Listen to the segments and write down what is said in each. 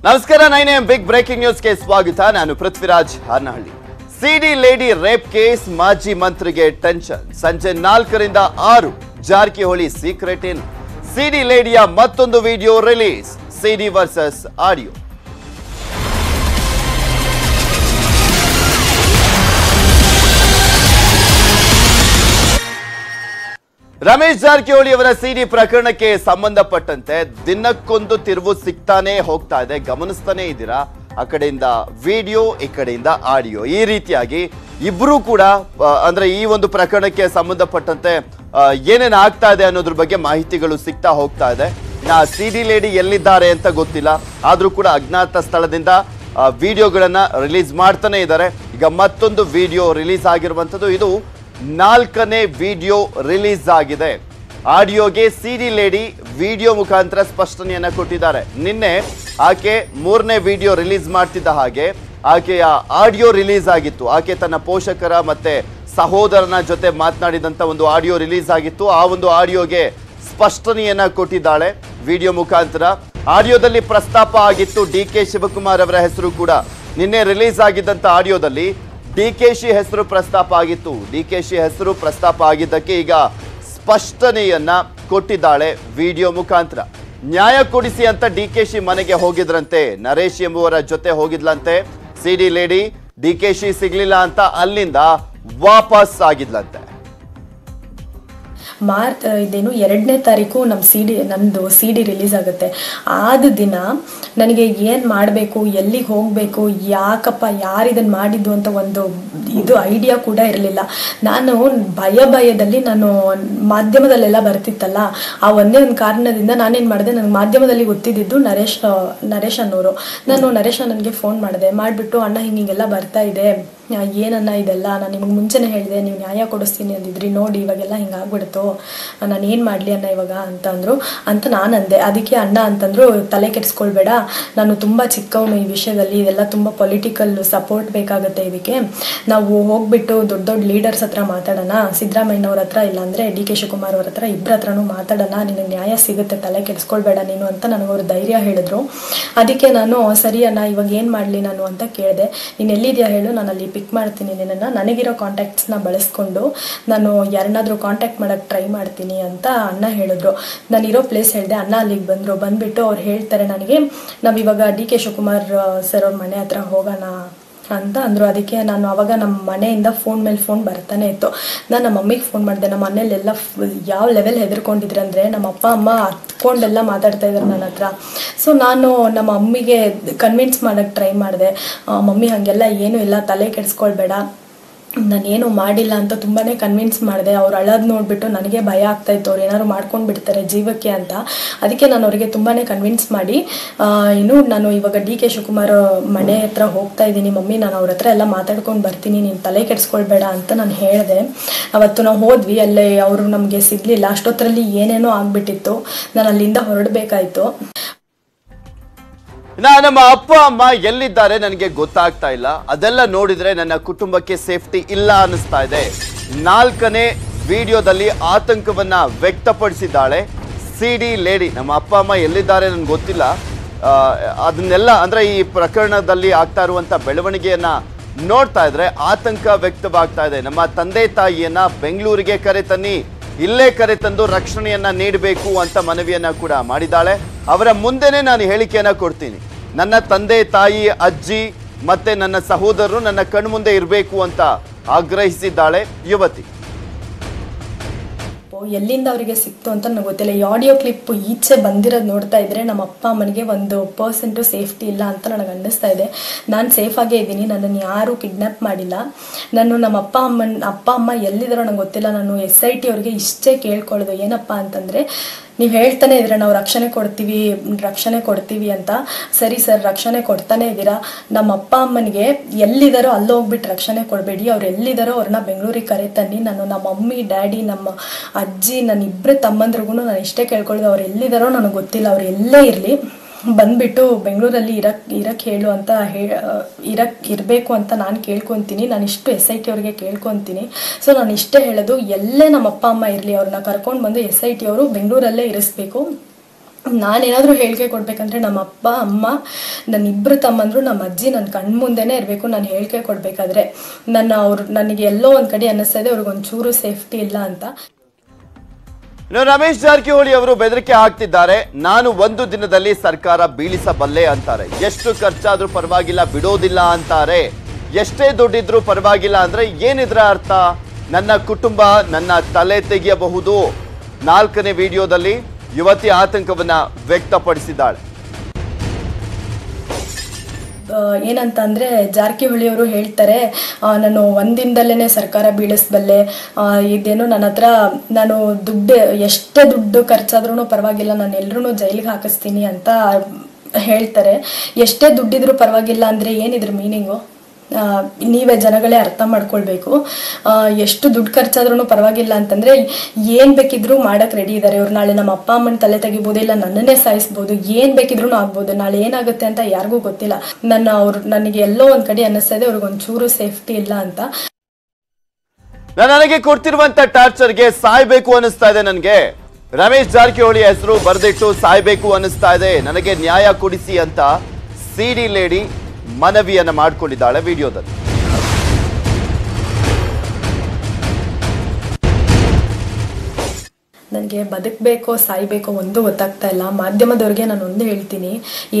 ನಮಸ್ಕಾರ 9am big breaking ನ್ಯೂಸ್ಗೆ ಸ್ವಾಗತ. ನಾನು ಪೃಥ್ವಿರಾಜ್ ಹಾನಹಳ್ಳಿ. ಸಿಡಿ ಲೇಡಿ ರೇಪ್ ಕೇಸ್ ಮಾಜಿ ಮಂತ್ರಿಗೆ ಟೆನ್ಷನ್. ಸಂಜೆ 4ರಿಂದ 6 ಜಾರಕಿಹೊಳಿ ಸೀಕ್ರೆಟ್ ಇನ್. ಸಿಡಿ ಲೇಡಿಯ ಮತ್ತೊಂದು ವಿಡಿಯೋ ರಿಲೀಸ್. ಸಿಡಿ ವರ್ಸಸ್ ಆಡಿಯೋ. ರಮೇಶ್ ಜಾರಕಿಹೊಳಿ ಅವರ ಸಿಡಿ ಪ್ರಕರಣಕ್ಕೆ ಸಂಬಂಧಪಟ್ಟಂತೆ ದಿನಕ್ಕೊಂದು ತಿರುವು ಸಿಗ್ತಾನೆ ಹೋಗ್ತಾ ಇದೆ. ಗಮನಿಸ್ತಾನೆ ಇದ್ದೀರಾ, ಆ ಕಡೆಯಿಂದ ವಿಡಿಯೋ, ಈ ಕಡೆಯಿಂದ ಆಡಿಯೋ. ಈ ರೀತಿಯಾಗಿ ಇಬ್ರು ಕೂಡ ಅಂದ್ರೆ ಈ ಒಂದು ಪ್ರಕರಣಕ್ಕೆ ಸಂಬಂಧಪಟ್ಟಂತೆ ಏನೇನು ಆಗ್ತಾ ಇದೆ ಅನ್ನೋದ್ರ ಬಗ್ಗೆ ಮಾಹಿತಿಗಳು ಸಿಗ್ತಾ ಹೋಗ್ತಾ ಇದೆ. ಸಿಡಿ ಲೇಡಿ ಎಲ್ಲಿದ್ದಾರೆ ಅಂತ ಗೊತ್ತಿಲ್ಲ, ಆದ್ರೂ ಕೂಡ ಅಜ್ಞಾತ ಸ್ಥಳದಿಂದ ವಿಡಿಯೋಗಳನ್ನ ರಿಲೀಸ್ ಮಾಡ್ತಾನೆ ಇದ್ದಾರೆ. ಈಗ ಮತ್ತೊಂದು ವಿಡಿಯೋ ರಿಲೀಸ್ ಆಗಿರುವಂತದ್ದು. ಇದು 4ನೇ ವಿಡಿಯೋ ರಿಲೀಸ್ ಆಗಿದೆ. ಆಡಿಯೋಗೆ ಸಿಡಿ ಲೇಡಿ ವಿಡಿಯೋ ಮುಖಾಂತರ ಸ್ಪಷ್ಟನೆಯನ್ನ ಕೊಟ್ಟಿದ್ದಾರೆ. ನಿನ್ನೆ ಆಕೆ 3ನೇ ವಿಡಿಯೋ ರಿಲೀಸ್ ಮಾಡ್ತಿದ್ದ ಹಾಗೆ ಆಕೆಯ ಆಡಿಯೋ ರಿಲೀಸ್ ಆಗಿತ್ತು. ಆಕೆ ತನ್ನ ಪೋಷಕರ ಮತ್ತೆ ಸಹೋದರನ ಜೊತೆ ಮಾತನಾಡಿದಂತ ಒಂದು ಆಡಿಯೋ ರಿಲೀಸ್ ಆಗಿತ್ತು. ಆ ಒಂದು ಆಡಿಯೋಗೆ ಸ್ಪಷ್ಟನೆಯನ್ನ ಕೊಟ್ಟಿದ್ದಾಳೆ ವಿಡಿಯೋ ಮುಖಾಂತರ. ಆಡಿಯೋದಲ್ಲಿ ಪ್ರಸ್ತಾಪ ಆಗಿತ್ತು ಡಿಕೆ ಶಿವಕುಮಾರ್ ಅವರ ಹೆಸರು ಕೂಡ. ನಿನ್ನೆ ರಿಲೀಸ್ ಆಗಿದ್ದಂತ ಆಡಿಯೋದಲ್ಲಿ ಡಿಕೆಶಿ ಹೆಸರು ಪ್ರಸ್ತಾಪ ಆಗಿತ್ತು. ಡಿಕೆಶಿ ಹೆಸರು ಪ್ರಸ್ತಾಪ ಆಗಿದ್ದಕ್ಕೆ ಈಗ ಸ್ಪಷ್ಟನೆಯನ್ನ ಕೊಟ್ಟಿದ್ದಾಳೆ ವಿಡಿಯೋ ಮುಖಾಂತರ. ನ್ಯಾಯ ಕೊಡಿಸಿ ಅಂತ ಡಿಕೆಶಿ ಮನೆಗೆ ಹೋಗಿದ್ರಂತೆ. ನರೇಶ್ ಎಂಬುವರ ಜೊತೆ ಹೋಗಿದ್ಲಂತೆ ಸಿಡಿ ಲೇಡಿ. ಡಿಕೆಶಿ ಸಿಗ್ಲಿಲ್ಲ ಅಂತ ಅಲ್ಲಿಂದ ವಾಪಸ್ ಆಗಿದ್ಲಂತೆ. ಇದೇನು 2ನೇ ತಾರೀಕು ನಂದು ಸಿ ಡಿ ರಿಲೀಸ್ ಆಗುತ್ತೆ. ಆದ ದಿನ ನನಗೆ ಏನು ಮಾಡಬೇಕು, ಎಲ್ಲಿಗೆ ಹೋಗಬೇಕು, ಯಾಕಪ್ಪ ಯಾರು ಇದನ್ನು ಮಾಡಿದ್ದು ಅಂತ ಒಂದು ಐಡಿಯಾ ಕೂಡ ಇರಲಿಲ್ಲ. ನಾನು ಭಯದಲ್ಲಿ ನಾನು ಮಾಧ್ಯಮದಲ್ಲೆಲ್ಲ ಬರ್ತಿತ್ತಲ್ಲ, ಆ ಒಂದೇ ಒಂದು ಕಾರಣದಿಂದ ನಾನೇನು ಮಾಡಿದೆ, ನನಗೆ ಮಾಧ್ಯಮದಲ್ಲಿ ಗೊತ್ತಿದ್ದು ನರೇಶ್ ಅನ್ನೋರು. ನಾನು ನರೇಶ್ ನನಗೆ ಫೋನ್ ಮಾಡಿಬಿಟ್ಟು ಅಣ್ಣ ಹಿಂಗೆಲ್ಲ ಬರ್ತಾ ಇದೆ, ಏನನ್ನ ಇದೆಲ್ಲ, ನಾನು ನಿಮಗೆ ಮುಂಚೆನೇ ಹೇಳಿದೆ, ನೀವು ನ್ಯಾಯ ಕೊಡಿಸ್ತೀನಿ ಅಂದಿದ್ರಿ, ನೋಡಿ ಇವಾಗೆಲ್ಲ ಹಿಂಗಾಗ್ಬಿಡ್ತು, ನಾನು ಏನು ಮಾಡಲಿ ಅಣ್ಣ ಇವಾಗ ಅಂತಂದರು ಅಂತ ನಾನು ಅಂದೆ. ಅದಕ್ಕೆ ಅಣ್ಣ ಅಂತಂದರು, ತಲೆ ಕೆಡಿಸ್ಕೊಳ್ಬೇಡ, ನಾನು ತುಂಬ ಚಿಕ್ಕವನು ಈ ವಿಷಯದಲ್ಲಿ, ಇದೆಲ್ಲ ತುಂಬ ಪೊಲಿಟಿಕಲ್ ಸಪೋರ್ಟ್ ಬೇಕಾಗುತ್ತೆ, ಇದಕ್ಕೆ ನಾವು ಹೋಗ್ಬಿಟ್ಟು ದೊಡ್ಡ ಲೀಡರ್ಸ್ ಹತ್ರ ಮಾತಾಡೋಣ, ಸಿದ್ದರಾಮಯ್ಯನವ್ರ ಹತ್ರ ಇಲ್ಲಾಂದರೆ ಡಿ ಕೆ ಶಿವಕುಮಾರ್ ಅವ್ರ ಹತ್ರ, ಇಬ್ಬರ ಹತ್ರನೂ ಮಾತಾಡೋಣ, ನಿನಗೆ ನ್ಯಾಯ ಸಿಗುತ್ತೆ, ತಲೆ ಕೆಡಿಸ್ಕೊಳ್ಬೇಡ ನೀನು ಅಂತ ನನಗವ್ರು ಧೈರ್ಯ ಹೇಳಿದ್ರು. ಅದಕ್ಕೆ ನಾನು ಸರಿ ಅಣ್ಣ ಇವಾಗ ಏನು ಮಾಡಲಿ ನಾನು ಅಂತ ಕೇಳಿದೆ. ನೀನು ಎಲ್ಲಿದೆಯಾ ಹೇಳು, ನಾನು ಅಲ್ಲಿ ಪಿಕ್ ಮಾಡ್ತೀನಿ ನಿನ್ನನ್ನು, ನನಗಿರೋ ಕಾಂಟ್ಯಾಕ್ಟ್ಸ್ನ ಬಳಸ್ಕೊಂಡು ನಾನು ಯಾರನ್ನಾದರೂ ಕಾಂಟ್ಯಾಕ್ಟ್ ಮಾಡೋಕ್ಕೆ ಟ್ರೈ ಮಾಡ್ತೀನಿ ಅಂತ ಅಣ್ಣ ಹೇಳಿದ್ರು. ನಾನಿರೋ ಪ್ಲೇಸ್ ಹೇಳಿದೆ. ಅಣ್ಣ ಅಲ್ಲಿಗೆ ಬಂದುಬಿಟ್ಟು ಅವ್ರು ಹೇಳ್ತಾರೆ ನನಗೆ, ನಾವಿವಾಗ ಡಿ ಕೆ ಶಿವಕುಮಾರ್ ಸರ್ ಅವ್ರ ಮನೆ ಹತ್ರ ಹೋಗೋಣ ಅಂತ ಅಂದರು. ಅದಕ್ಕೆ ನಾನು ಆವಾಗ ನಮ್ಮ ಮನೆಯಿಂದ ಫೋನ್ ಮೇಲೆ ಫೋನ್ ಬರ್ತಾನೆ ಇತ್ತು. ನಾನು ನಮ್ಮ ಮಮ್ಮಿಗೆ ಫೋನ್ ಮಾಡಿದೆ. ನಮ್ಮ ಮನೇಲೆಲ್ಲ ಯಾವ ಲೆವೆಲ್ ಹೆದರ್ಕೊಂಡಿದ್ರು ಅಂದರೆ, ನಮ್ಮ ಅಪ್ಪ ಅಮ್ಮ ಹತ್ಕೊಂಡೆಲ್ಲ ಮಾತಾಡ್ತಾ ಇದ್ದಾರೆ ನನ್ನ ಹತ್ರ. ಸೊ ನಾನು ನಮ್ಮ ಅಮ್ಮಿಗೆ ಕನ್ವಿನ್ಸ್ ಮಾಡೋಕ್ಕೆ ಟ್ರೈ ಮಾಡಿದೆ. ಮಮ್ಮಿ ಹಾಗೆಲ್ಲ ಏನೂ ಇಲ್ಲ, ತಲೆ ಕೆಡಿಸ್ಕೊಳ್ಬೇಡ, ನಾನೇನು ಮಾಡಿಲ್ಲ ಅಂತ ತುಂಬಾ ಕನ್ವಿನ್ಸ್ ಮಾಡಿದೆ. ಅವ್ರು ಅಳೋದು ನೋಡಿಬಿಟ್ಟು ನನಗೆ ಭಯ ಆಗ್ತಾಯಿತ್ತು, ಅವ್ರು ಏನಾದ್ರು ಮಾಡ್ಕೊಂಡು ಬಿಡ್ತಾರೆ ಜೀವಕ್ಕೆ ಅಂತ. ಅದಕ್ಕೆ ನಾನು ಅವರಿಗೆ ತುಂಬಾ ಕನ್ವಿನ್ಸ್ ಮಾಡಿ ನಾನು ಇವಾಗ ಡಿ ಕೆ ಶಿವಕುಮಾರ್ ಮನೆ ಹತ್ರ ಹೋಗ್ತಾ ಇದ್ದೀನಿ ಮಮ್ಮಿ, ನಾನು ಅವ್ರ ಹತ್ರ ಎಲ್ಲ ಮಾತಾಡ್ಕೊಂಡು ಬರ್ತೀನಿ, ನೀನು ತಲೆ ಕೆಡಿಸ್ಕೊಳ್ಬೇಡ ಅಂತ ನಾನು ಹೇಳಿದೆ. ಅವತ್ತು ನಾವು ಹೋದ್ವಿ, ಅಲ್ಲೇ ಅವರು ನಮಗೆ ಸಿಗಲಿಲ್ಲ. ಅಷ್ಟೊತ್ತರಲ್ಲಿ ಏನೇನೋ ಆಗಿಬಿಟ್ಟಿತ್ತು, ನಾನು ಅಲ್ಲಿಂದ ಹೊರಡಬೇಕಾಯ್ತು. ನಮ್ಮ ಅಪ್ಪ ಅಮ್ಮ ಎಲ್ಲಿದ್ದಾರೆ ನನಗೆ ಗೊತ್ತಾಗ್ತಾ ಇಲ್ಲ, ಅದೆಲ್ಲ ನೋಡಿದ್ರೆ ನನ್ನ ಕುಟುಂಬಕ್ಕೆ ಸೇಫ್ಟಿ ಇಲ್ಲ ಅನ್ನಿಸ್ತಾ ಇದೆ. 4ನೇ ವಿಡಿಯೋದಲ್ಲಿ ಆತಂಕವನ್ನ ವ್ಯಕ್ತಪಡಿಸಿದ್ದಾಳೆ ಸಿಡಿ ಲೇಡಿ. ನಮ್ಮ ಅಪ್ಪ ಅಮ್ಮ ಎಲ್ಲಿದ್ದಾರೆ ನನಗೆ ಗೊತ್ತಿಲ್ಲ, ಅದನ್ನೆಲ್ಲ ಅಂದ್ರೆ ಈ ಪ್ರಕರಣದಲ್ಲಿ ಆಗ್ತಾ ಇರುವಂತ ಬೆಳವಣಿಗೆಯನ್ನ ನೋಡ್ತಾ ಇದ್ರೆ ಆತಂಕ ವ್ಯಕ್ತವಾಗ್ತಾ ಇದೆ. ನಮ್ಮ ತಂದೆ ತಾಯಿಯನ್ನ ಬೆಂಗಳೂರಿಗೆ ಕರೆತನ್ನಿ, ಇಲ್ಲೇ ಕರೆತಂದು ರಕ್ಷಣೆಯನ್ನ ನೀಡಬೇಕು ಅಂತ ಮನವಿಯನ್ನ ಕೂಡ ಮಾಡಿದ್ದಾಳೆ. ಅವರ ಮುಂದೆನೆ ನಾನು ಹೇಳಿಕೆಯನ್ನ ಕೊಡ್ತೀನಿ, ನನ್ನ ತಂದೆ ತಾಯಿ, ಅಜ್ಜಿ ಮತ್ತೆ ನನ್ನ ಸಹೋದರರು ನನ್ನ ಕಣ್ಮುಂದೆ ಇರಬೇಕು ಅಂತ ಆಗ್ರಹಿಸಿದ್ದಾಳೆ ಯುವತಿ. ಎಲ್ಲಿಂದ ಅವರಿಗೆ ಸಿಕ್ತು ಅಂತ ನನಗೆ ಗೊತ್ತಿಲ್ಲ. ಈ ಆಡಿಯೋ ಕ್ಲಿಪ್ ಈಚೆ ಬಂದಿರೋದು ನೋಡ್ತಾ ಇದ್ರೆ ನಮ್ಮ ಅಪ್ಪ ಅಮ್ಮನಿಗೆ 1% ಸೇಫ್ಟಿ ಇಲ್ಲ ಅಂತ ನನಗೆ ಅನ್ನಿಸ್ತಾ ಇದೆ. ನಾನು ಸೇಫಾಗೇ ಇದ್ದೀನಿ, ನನ್ನನ್ನು ಯಾರೂ ಕಿಡ್ನಾಪ್ ಮಾಡಿಲ್ಲ. ನಾನು ನಮ್ಮ ಅಪ್ಪ ಅಮ್ಮ ಎಲ್ಲಿದ್ದಾರೋ ನನಗೆ ಗೊತ್ತಿಲ್ಲ. ನಾನು SIT ಅವ್ರಿಗೆ ಇಷ್ಟೇ ಕೇಳ್ಕೊಳ್ಳೋದು ಏನಪ್ಪ ಅಂತಂದರೆ, ನೀವು ಹೇಳ್ತಾನೆ ಇದ್ದೀರ ನಾವು ರಕ್ಷಣೆ ಕೊಡ್ತೀವಿ ಅಂತ. ಸರಿ ಸರ್, ರಕ್ಷಣೆ ಕೊಡ್ತಾನೆ ಇದ್ದೀರಾ, ನಮ್ಮ ಅಪ್ಪ ಅಮ್ಮನಿಗೆ ಎಲ್ಲಿದ್ದಾರೋ ಅಲ್ಲಿ ಹೋಗ್ಬಿಟ್ಟು ರಕ್ಷಣೆ ಕೊಡಬೇಡಿ, ಅವ್ರು ಎಲ್ಲಿದ್ದಾರೋ ಅವ್ರನ್ನ ಬೆಂಗಳೂರಿಗೆ ಕರೆತನ್ನಿ. ನಾನು ನಮ್ಮ ಮಮ್ಮಿ ಡ್ಯಾಡಿ, ನಮ್ಮ ಅಜ್ಜಿ, ನನ್ನ ಇಬ್ಬರು ತಮ್ಮಂದ್ರಿಗೂ ನಾನು ಇಷ್ಟೇ ಕೇಳ್ಕೊಳ್ಳೋದು, ಅವ್ರು ಎಲ್ಲಿದ್ದಾರೋ ನನಗೆ ಗೊತ್ತಿಲ್ಲ, ಅವ್ರು ಎಲ್ಲೇ ಇರಲಿ, ಬಂದುಬಿಟ್ಟು ಬೆಂಗಳೂರಲ್ಲಿ ಇರಕ್ಕೆ ಹೇಳು ಅಂತ ಇರಬೇಕು ಅಂತ ನಾನು ಕೇಳ್ಕೊತೀನಿ. ನಾನು ಇಷ್ಟು SIT ಅವ್ರಿಗೆ ಕೇಳ್ಕೊತೀನಿ. ಸೊ ನಾನು ಇಷ್ಟೇ ಹೇಳೋದು, ಎಲ್ಲೇ ನಮ್ಮ ಅಪ್ಪ ಅಮ್ಮ ಇರಲಿ, ಅವ್ರನ್ನ ಕರ್ಕೊಂಡು ಬಂದು SIT ಅವರು ಬೆಂಗಳೂರಲ್ಲೇ ಇರಿಸ್ಬೇಕು. ನಾನೇನಾದರೂ ಹೇಳಿಕೆ ಕೊಡಬೇಕಂದ್ರೆ ನಮ್ಮ ಅಪ್ಪ ಅಮ್ಮ ನನ್ನ ಇಬ್ಬರು ತಮ್ಮಂದರು ನಮ್ಮ ಅಜ್ಜಿ ನನ್ನ ಕಣ್ಮುಂದೆನೇ ಇರಬೇಕು. ನಾನು ಹೇಳಿಕೆ ಕೊಡಬೇಕಾದ್ರೆ ನನಗೆ ಎಲ್ಲೋ ಒಂದು ಕಡೆ ಅನ್ನಿಸ್ತಾ ಇದೆ ಅವ್ರಿಗೊಂಚೂರು ಸೇಫ್ಟಿ ಇಲ್ಲ ಅಂತ. ರಮೇಶ್ ಜಾರಕಿಹೊಳಿ ಅವರು ಬೆದರಿಕೆ ಹಾಕ್ತಿದ್ದಾರೆ. ನಾನು ಒಂದು ದಿನದಲ್ಲಿ ಸರ್ಕಾರ ಬೀಳಿಸಬಲ್ಲೆ ಅಂತಾರೆ. ಎಷ್ಟು ಖರ್ಚಾದ್ರೂ ಪರವಾಗಿಲ್ಲ ಬಿಡೋದಿಲ್ಲ ಅಂತಾರೆ. ಎಷ್ಟೇ ದುಡ್ಡಿದ್ರೂ ಪರವಾಗಿಲ್ಲ ಅಂದ್ರೆ ಏನಿದ್ರ ಅರ್ಥ? ನನ್ನ ಕುಟುಂಬ ನನ್ನ ತಲೆ ತೆಗೆಯಬಹುದು. 4ನೇ ವಿಡಿಯೋದಲ್ಲಿ ಯುವತಿ ಆತಂಕವನ್ನ ವ್ಯಕ್ತಪಡಿಸಿದ್ದಾಳೆ. ಏನಂತ ಅಂದರೆ ಜಾರಕಿಹೊಳಿ ಅವರು ಹೇಳ್ತಾರೆ, ನಾನು ಒಂದಿನದಲ್ಲೇ ಸರ್ಕಾರ ಬೀಳಿಸಬಲ್ಲೆ, ಇದೇನು ನನ್ನ ಹತ್ರ ನಾನು ಎಷ್ಟೇ ದುಡ್ಡು ಖರ್ಚಾದ್ರೂ ಪರವಾಗಿಲ್ಲ, ನಾನು ಎಲ್ಲರೂ ಜೈಲಿಗೆ ಹಾಕಿಸ್ತೀನಿ ಅಂತ ಹೇಳ್ತಾರೆ. ಎಷ್ಟೇ ದುಡ್ಡಿದ್ರೂ ಪರವಾಗಿಲ್ಲ ಅಂದರೆ ಏನಿದ್ರ ಮೀನಿಂಗು? ನೀವೇ ಜನಗಳೇ ಅರ್ಥ ಮಾಡ್ಕೊಳ್ಬೇಕು. ಎಷ್ಟು ದುಡ್ಡು ಖರ್ಚಾದ್ರೂ ಪರವಾಗಿಲ್ಲ ಅಂತಂದರೆ ಏನು ಬೇಕಿದ್ರೂ ಮಾಡೋಕ್ಕೆ ರೆಡಿ ಇದ್ದಾರೆ ಇವ್ರು. ನಾಳೆ ನಮ್ಮ ಅಪ್ಪ ಅಮ್ಮನ ತಲೆ ತೆಗಿಬೋದು, ಇಲ್ಲ ನನ್ನನ್ನೇ ಸಾಯಿಸ್ಬೋದು, ಏನು ಬೇಕಿದ್ರೂ ಆಗ್ಬೋದು. ನಾಳೆ ಏನಾಗುತ್ತೆ ಅಂತ ಯಾರಿಗೂ ಗೊತ್ತಿಲ್ಲ. ನನಗೆ ಎಲ್ಲೋ ಒಂದು ಕಡೆ ಅನ್ನಿಸ್ತಾ ಇದೆ ಅವ್ರಿಗೊಂಚೂರು ಸೇಫ್ಟಿ ಇಲ್ಲ ಅಂತ. ನನಗೆ ಕೊಡ್ತಿರುವಂತ ಟಾರ್ಚರ್ಗೆ ಸಾಯ್ಬೇಕು ಅನಿಸ್ತಾ ಇದೆ. ನನಗೆ ರಮೇಶ್ ಜಾರಕಿಹೊಳಿ ಹೆಸರು ಬರೆದಿಟ್ಟು ಸಾಯ್ಬೇಕು ಅನಿಸ್ತಾ ಇದೆ. ನನಗೆ ನ್ಯಾಯ ಕೊಡಿಸಿ ಅಂತ ಸಿಡಿ ಲೇಡಿ ಮನವಿಯನ್ನ ಮಾಡಿಕೊಂಡಿದ್ದಾಳೆ ವಿಡಿಯೋದಲ್ಲಿ. ನನಗೆ ಬದುಕಬೇಕೋ ಸಾಯ್ಬೇಕೋ ಒಂದು ಗೊತ್ತಾಗ್ತಾ ಇಲ್ಲ. ಮಾಧ್ಯಮದವ್ರಿಗೆ ನಾನು ಒಂದು ಹೇಳ್ತೀನಿ,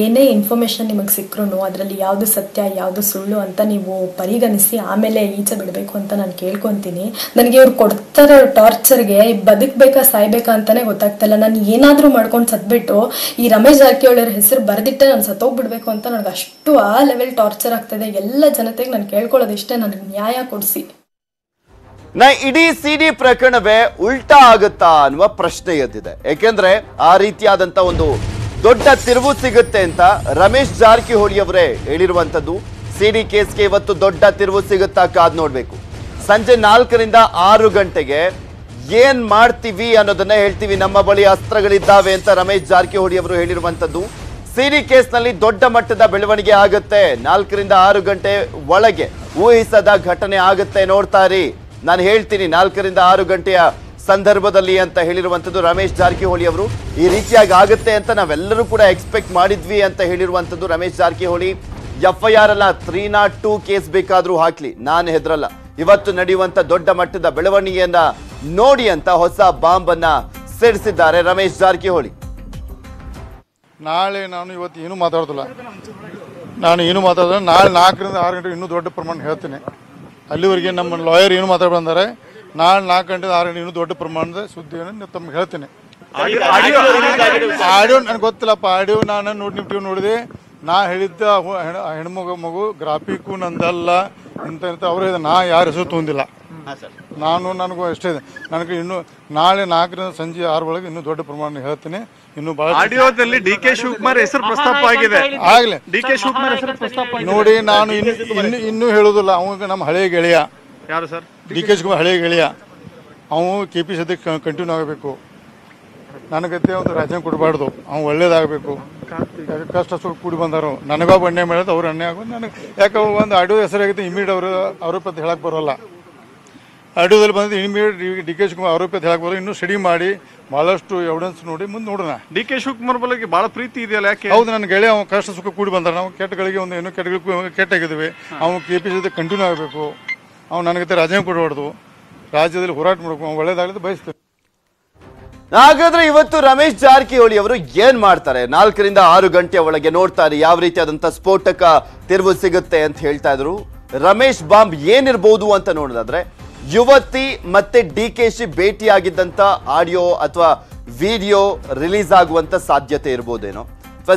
ಏನೇ ಇನ್ಫಾರ್ಮೇಷನ್ ನಿಮಗೆ ಸಿಕ್ಕರೂ ಅದರಲ್ಲಿ ಯಾವುದು ಸತ್ಯ ಯಾವುದು ಸುಳ್ಳು ಅಂತ ನೀವು ಪರಿಗಣಿಸಿ ಆಮೇಲೆ ಈಚೆ ಬಿಡಬೇಕು ಅಂತ ನಾನು ಕೇಳ್ಕೊತೀನಿ. ನನಗೆ ಇವ್ರು ಕೊಡ್ತಾರೆ ಟಾರ್ಚರ್ಗೆ ಬದುಕಬೇಕಾ ಸಾಯ್ಬೇಕಾ ಅಂತಲೇ ಗೊತ್ತಾಗ್ತಾ ಇಲ್ಲ. ನಾನು ಏನಾದರೂ ಮಾಡ್ಕೊಂಡು ಸತ್ಬಿಟ್ಟು ಈ ರಮೇಶ್ ಜಾರಕಿಹೊಳಿ ಅವ್ರ ಹೆಸರು ಬರೆದಿಟ್ಟೆ ನಾನು ಸತ್ತೋಗ್ಬಿಡ್ಬೇಕು ಅಂತ ನನಗೆ ಅಷ್ಟು ಆ ಲೆವೆಲ್ ಟಾರ್ಚರ್ ಆಗ್ತದೆ. ಎಲ್ಲ ಜನತೆಗೆ ನಾನು ಕೇಳ್ಕೊಳ್ಳೋದಿಷ್ಟೇ, ನನಗೆ ನ್ಯಾಯ ಕೊಡಿಸಿ. ಇಡೀ ಸಿಡಿ ಪ್ರಕರಣವೇ ಉಲ್ಟಾ ಆಗುತ್ತಾ ಅನ್ನುವ ಪ್ರಶ್ನೆ ಎದ್ದಿದೆ. ಯಾಕೆಂದ್ರೆ ಆ ರೀತಿಯಾದಂತ ಒಂದು ದೊಡ್ಡ ತಿರುವು ಸಿಗುತ್ತೆ ಅಂತ ರಮೇಶ್ ಜಾರಕಿಹೊಳಿ ಅವರೇ ಹೇಳಿರುವಂತದ್ದು. ಸಿಡಿ ಕೇಸ್ಗೆ ಇವತ್ತು ದೊಡ್ಡ ತಿರುವು ಸಿಗುತ್ತಾ ಕಾದ್ ನೋಡ್ಬೇಕು. ಸಂಜೆ 4ರಿಂದ 6 ಗಂಟೆಗೆ ಏನ್ ಮಾಡ್ತೀವಿ ಅನ್ನೋದನ್ನ ಹೇಳ್ತೀವಿ, ನಮ್ಮ ಬಳಿ ಅಸ್ತ್ರಗಳಿದ್ದಾವೆ ಅಂತ ರಮೇಶ್ ಜಾರಕಿಹೊಳಿ ಅವರು ಹೇಳಿರುವಂತದ್ದು. ಸಿಡಿ ಕೇಸ್ನಲ್ಲಿ ದೊಡ್ಡ ಮಟ್ಟದ ಬೆಳವಣಿಗೆ ಆಗುತ್ತೆ. 4ರಿಂದ 6 ಗಂಟೆ ಒಳಗೆ ಊಹಿಸದ ಘಟನೆ ಆಗುತ್ತೆ, ನೋಡ್ತಾ ಇರಿ. ನಾನು ಹೇಳ್ತೀನಿ 4ರಿಂದ 6 ಗಂಟೆಯ ಸಂದರ್ಭದಲ್ಲಿ ಅಂತ ಹೇಳಿರುವಂಥದ್ದು ರಮೇಶ್ ಜಾರಕಿಹೊಳಿ ಅವರು. ಈ ರೀತಿಯಾಗಿ ಆಗುತ್ತೆ ಅಂತ ನಾವೆಲ್ಲರೂ ಕೂಡ ಎಕ್ಸ್ಪೆಕ್ಟ್ ಮಾಡಿದ್ವಿ ಅಂತ ಹೇಳಿರುವಂಥದ್ದು ರಮೇಶ್ ಜಾರಕಿಹೊಳಿ. FIR ಅಲ್ಲ 302 ಕೇಸ್ ಬೇಕಾದ್ರೂ ಹಾಕ್ಲಿ, ನಾನು ಹೆದರಲ್ಲ. ಇವತ್ತು ನಡೆಯುವಂತ ದೊಡ್ಡ ಮಟ್ಟದ ಬೆಳವಣಿಗೆಯನ್ನ ನೋಡಿ ಅಂತ ಹೊಸ ಬಾಂಬ್ ಅನ್ನ ಸಿಡಿಸಿದ್ದಾರೆ ರಮೇಶ್ ಜಾರಕಿಹೊಳಿ. ನಾಳೆ ನಾನು ಇವತ್ತು ಏನು ಮಾತಾಡೋದಿಲ್ಲ. ನಾಳೆ 4ರಿಂದ 6 ಗಂಟೆ ಇನ್ನೂ ದೊಡ್ಡ ಪ್ರಮಾಣ ಹೇಳ್ತೀನಿ. ಅಲ್ಲಿವರೆಗೆ ನಮ್ಮ ಲಾಯರ್ ಏನು ಮಾತಾಡಿ ಬಂದಾರೆ. ನಾಳೆ 4 ಗಂಟೆ 6 ಗಂಟೆ ಇನ್ನೂ ದೊಡ್ಡ ಪ್ರಮಾಣದ ಸುದ್ದಿಯನ್ನು ತಮ್ಗೆ ಹೇಳ್ತೀನಿ. ಆಡಿಯೋ ನನಗೆ ಗೊತ್ತಿಲ್ಲಪ್ಪ. ಆಡಿಯೋ ನಾನು ನೋಡಿದೆ. ನಾ ಹೇಳಿದ್ದ ಹೆಣ್ಮಗು ಗ್ರಾಫಿಕ್ಕು ನಂದಲ್ಲ ಇಂಥ ಅವ್ರು ಹೇಳಿದ. ನಾ ಯಾರ ಹೆಸರು ತೊಗೊಂಡಿಲ್ಲ. ನನಗೂ ಅಷ್ಟೇ ಇದೆ. ನನಗೆ ಇನ್ನು ನಾಳೆ 4ರಿಂದ ಸಂಜೆ 6 ಒಳಗೆ ಇನ್ನೂ ದೊಡ್ಡ ಪ್ರಮಾಣ ಹೇಳ್ತೀನಿ. ಇನ್ನು ಬಹಳ ಆಡಿಯೋದಲ್ಲಿ DK ಶಿವಕುಮಾರ್ ಹೆಸರು ಪ್ರಸ್ತಾಪ ಆಗಿದೆ. ಆಗ್ಲಿ DK ಶಿವಕುಮಾರ್ ಹೆಸರು ಪ್ರಸ್ತಾಪ ನೋಡಿ. ನಾನು ಇನ್ನೂ ಹೇಳೋದಿಲ್ಲ. ಅವಾಗ ನಮ್ಮ ಹಳೆಯ ಗೆಳೆಯ ಯಾರು ಸರ್? DK ಶಿವಕುಮಾರ್ ಹಳೆಯ ಗೆಳೆಯ. ಅವನು KPC ಕಂಟಿನ್ಯೂ ಆಗಬೇಕು. ನನಗತ್ತೆ ಒಂದು ರಾಜ್ಯ ಕೊಡಬಾರ್ದು. ಅವ್ನು ಒಳ್ಳೇದಾಗಬೇಕು. ಕಷ್ಟ ಸುಖ ಕೂಡಿ ಬಂದರು. ನನಗೊಬ್ಬ ಅನ್ಯಾಯ ಮಾಡೋದು ಅವ್ರು ಅನ್ಯಾಯ ಆಗೋದು ನನಗೆ. ಯಾಕೆ ಒಂದು ಆಡಿಯೋ ಹೆಸರಾಗಿತ್ತು ಇಮಿಡಿಯೇಟ್ ಅವರು ಆರೋಪ ಅಂತ ಹೇಳಕ್ಕೆ ಬರೋಲ್ಲ. ಆಡಿಯೋದಲ್ಲಿ ಬಂದಿದ್ದು ಇಮಿಡಿಯೇಟ್ DK ಶಿವಕುಮಾರ್ ಆರೋಪ ಅಂತ ಹೇಳಕ್ಕೆ ಬರೋದು. ಇನ್ನೂ ಸ್ಟಡಿ ಮಾಡಿ ಬಹಳಷ್ಟು ಎವಿಡೆನ್ಸ್ ನೋಡಿ ಮುಂದೆ ನೋಡೋಣ. DK ಶಿವಕುಮಾರ್ ಬಗ್ಗೆ ಭಾಳ ಪ್ರೀತಿ ಇದೆಯಲ್ಲ, ಯಾಕೆ? ಹೌದು, ನನ್ನ ಗೆಳೆಯ ಅವ್ನು ಕಷ್ಟ ಸುಖ ಕೂಡಿ ಬಂದಾರೆ. ನಾವು ಕೆಟ್ಟಗಳಿಗೆ ಒಂದು ಏನೋ ಕೆಟ್ಟಗಳಿಗೆ ಕೆಟ್ಟಾಗಿದ್ದೀವಿ. ಅವ್ನು KPC ಜೊತೆ ಕಂಟಿನ್ಯೂ ಆಗಬೇಕು. ಅವ್ನು ನನಗತ್ತೆ ರಾಜ್ಯ ಕೊಡಬಾರ್ದು. ರಾಜ್ಯದಲ್ಲಿ ಹೋರಾಟ ಮಾಡಬೇಕು. ಅವ್ನು ಒಳ್ಳೇದಾಗಲಿದ್ದು ಬಯಸ್ತೇವೆ. ಹಾಗಾದ್ರೆ ಇವತ್ತು ರಮೇಶ್ ಜಾರಕಿಹೊಳಿ ಅವರು ಏನ್ ಮಾಡ್ತಾರೆ? 4ರಿಂದ 6 ಗಂಟೆ ಒಳಗೆ ನೋಡ್ತಾರೆ ಯಾವ ರೀತಿಯಾದಂತ ಸ್ಫೋಟಕ ತಿರುವು ಸಿಗುತ್ತೆ ಅಂತ ಹೇಳ್ತಾ ಇದ್ರು. ರಮೇಶ್ ಬಾಂಬ್ ಏನಿರ್ಬೋದು ಅಂತ ನೋಡಿದ್ರೆ, ಯುವತಿ ಮತ್ತೆ DKಶಿ ಭೇಟಿಯಾಗಿದ್ದಂತ ಆಡಿಯೋ ಅಥವಾ ವಿಡಿಯೋ ರಿಲೀಸ್ ಆಗುವಂತ ಸಾಧ್ಯತೆ ಇರ್ಬೋದೇನೋ.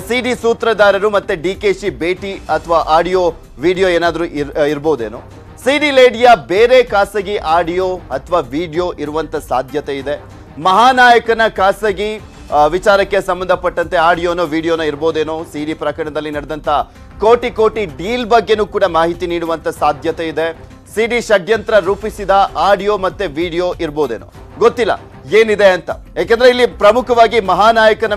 ಸಿಡಿ ಸೂತ್ರಧಾರರು ಮತ್ತೆ DKಶಿ ಭೇಟಿ ಅಥವಾ ಆಡಿಯೋ ವಿಡಿಯೋ ಏನಾದ್ರೂ ಇರ್ಬೋದೇನೋ. ಸಿಡಿ ಲೇಡಿಯ ಬೇರೆ ಖಾಸಗಿ ಆಡಿಯೋ ಅಥವಾ ವಿಡಿಯೋ ಇರುವಂತ ಸಾಧ್ಯತೆ ಇದೆ. ಮಹಾನಾಯಕನ ಖಾಸಗಿ ವಿಚಾರಕ್ಕೆ ಸಂಬಂಧಪಟ್ಟಂತೆ ಆಡಿಯೋನೋ ವಿಡಿಯೋನೋ ಇರ್ಬೋದೇನೋ. ಸಿಡಿ ಪ್ರಕರಣದಲ್ಲಿ ನಡೆದಂತ ಕೋಟಿ ಡೀಲ್ ಬಗ್ಗೆನೂ ಕೂಡ ಮಾಹಿತಿ ನೀಡುವಂತ ಸಾಧ್ಯತೆ ಇದೆ. ಸಿಡಿ ಷಡ್ಯಂತ್ರ ರೂಪಿಸಿದ ಆಡಿಯೋ ಮತ್ತೆ ವಿಡಿಯೋ ಇರ್ಬೋದೇನೋ, ಗೊತ್ತಿಲ್ಲ ಏನಿದೆ ಅಂತ. ಯಾಕೆಂದ್ರೆ ಇಲ್ಲಿ ಪ್ರಮುಖವಾಗಿ ಮಹಾನಾಯಕನ